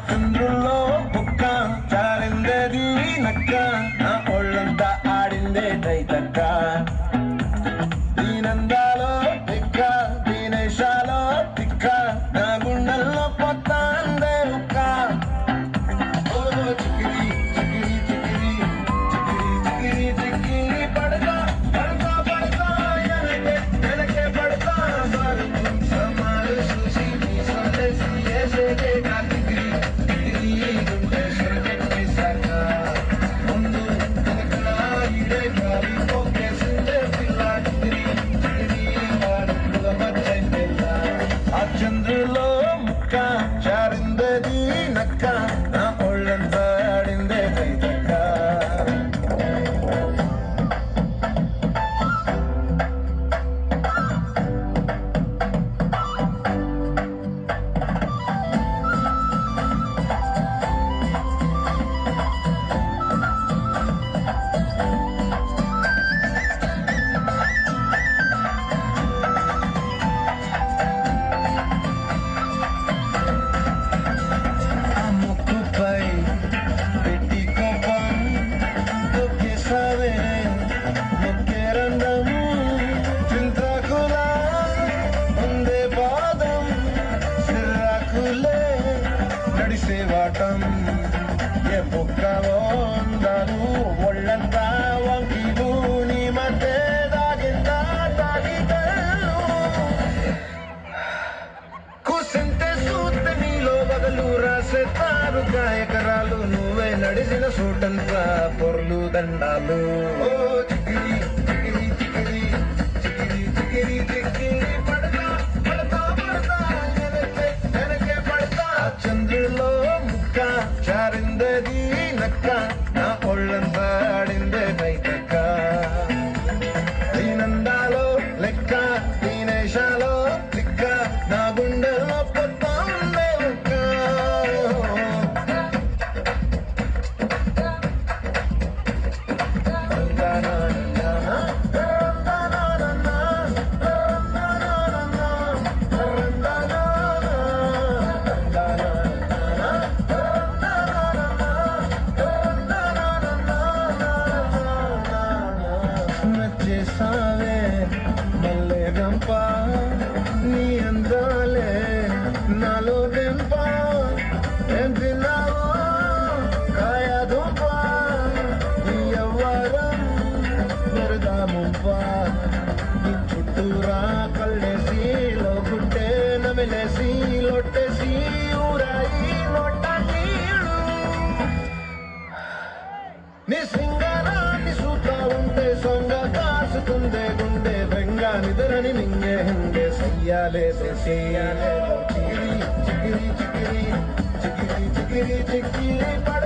చంద్రుల్లో బుక్క చారిందేది నక్క నా ఒళ్ళంతా ఆడిందే దైతక్క దీనందాలో తిక్క దీనేశాలో తిక్క నా గుండెల్లో పొత్త అందే ఉక్క ఓ చిక్కిరి చిక్కిరి చిక్కిరి చిక్కిరి చిక్కిరి చిక్కిరి పడతా పడతా పడతా ఎనకే పడతా సమాలు చూసి సొల్లేసి ఏసేదే నా చిక్కిరి గుండె సొరకెట్టి సాక ముందు వెనక ఇడే గాలి పోకేసిందే పిల్ల చిక్కిరి చిక్కిరి వాడుకుల మధ్య పిల్ల ఆ చంద్రులో ముక్క చారిందేది నక్క నా ఒళ్ళంతా ఆడిందే దైతక్క నడిసేవాటం ఏ బుక్కవో అందరూ ఒళ్ళంతా వంకిలు నీ మధ్య దాగిందా తాగితలు కూసింటే సూత్త నీలో బగలు రాసేస్తారు గాయకరాలు నువ్వే నడిసిన సూటంతా పొర్లు దండాలు ఓ చిక్కిరి చిక్కిరి చిక్కిరి చిక్కిరి చిక్కిరి చిక్కిరి పడతా పడతా పడతా వెనకే పడతా చంద్రులో ముక్క చారిందేది నక్క నా ఒళ్ళంతా ఆడిందే దైతక్క దీనందాలో లెక్క దీనేశాలో తిక్క నా గుండెల్లో పొత్త ఉండే ఉక్క నచ్చేసావే మల్లె గంప నీ అందాలే నాలో దెంప ఏం తిన్నావో కాయ దుంప నీ ఎవ్వరం మెరదా ముంప నీ చుట్టూరా కళ్ళేసి లోగుట్టే నమిలేసి లొట్టేసి ఊరాయి నొట్ట నీళ్ళు నీ సింగారాన్ని చూతా ఉంటే సొంగ కాసుకుందే గుండె బెంగ నిద్రని మింగే హంగే సయ్యాలే చెయ్యాలే చికిరి చికిరి చికిరి చికిరి చికిరి చికిరి పడ